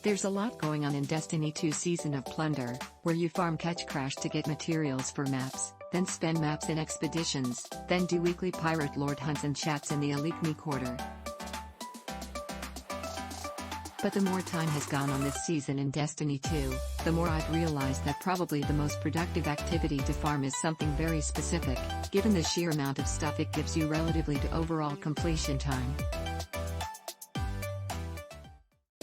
There's a lot going on in Destiny 2 Season of Plunder, where you farm ketchcrash to get materials for maps, then spend maps in expeditions, then do weekly pirate lord hunts and chats in the Alikmi Quarter. But the more time has gone on this season in Destiny 2, the more I've realized that probably the most productive activity to farm is something very specific, given the sheer amount of stuff it gives you relatively to overall completion time.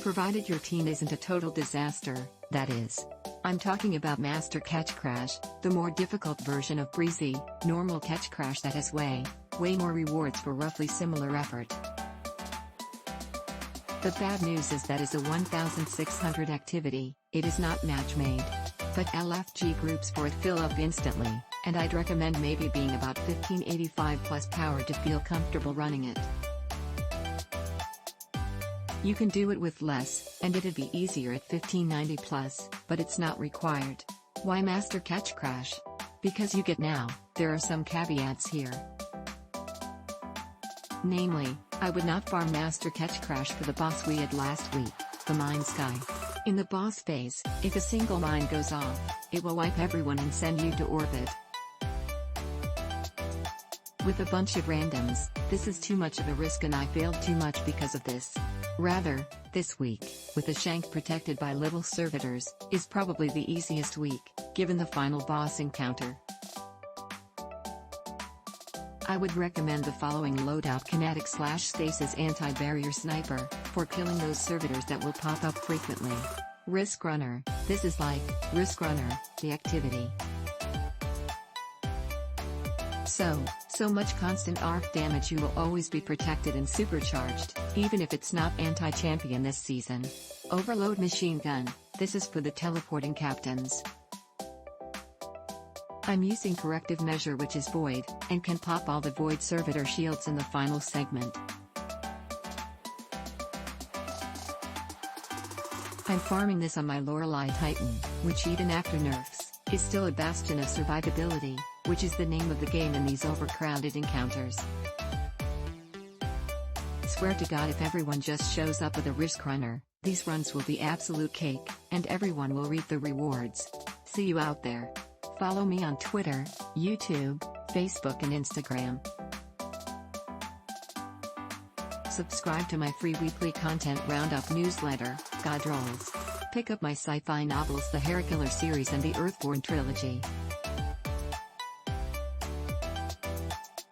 Provided your team isn't a total disaster, that is. I'm talking about Master Ketchcrash, the more difficult version of breezy, normal Ketchcrash that has way more rewards for roughly similar effort. The bad news is that is a 1600 activity, it is not match made. But LFG groups for it fill up instantly, and I'd recommend maybe being about 1585 plus power to feel comfortable running it. You can do it with less, and it'd be easier at 1590 plus, but it's not required. Why Master Ketchcrash? Because you get now, there are some caveats here. Namely, I would not farm Master Ketchcrash for the boss we had last week, the Mine Sky. In the boss phase, if a single mine goes off, it will wipe everyone and send you to orbit. With a bunch of randoms, this is too much of a risk and I failed too much because of this. Rather, this week, with a shank protected by little servitors, is probably the easiest week, given the final boss encounter. I would recommend the following loadout: Kinetic/Stasis Anti-Barrier Sniper, for killing those servitors that will pop up frequently. Risk Runner, this is like Risk Runner, the activity. So much constant ARC damage you will always be protected and supercharged, even if it's not anti-champion this season. Overload Machine Gun, this is for the teleporting captains. I'm using Corrective Measure, which is Void, and can pop all the Void Servitor shields in the final segment. I'm farming this on my Lorelei Titan, which even after nerfs, is still a bastion of survivability, which is the name of the game in these overcrowded encounters. Swear to God, if everyone just shows up with a Risk Runner, these runs will be absolute cake, and everyone will reap the rewards. See you out there. Follow me on Twitter, YouTube, Facebook and Instagram. Subscribe to my free weekly content roundup newsletter, God Rolls. Pick up my sci-fi novels, the Heracula series and the Earthborn trilogy.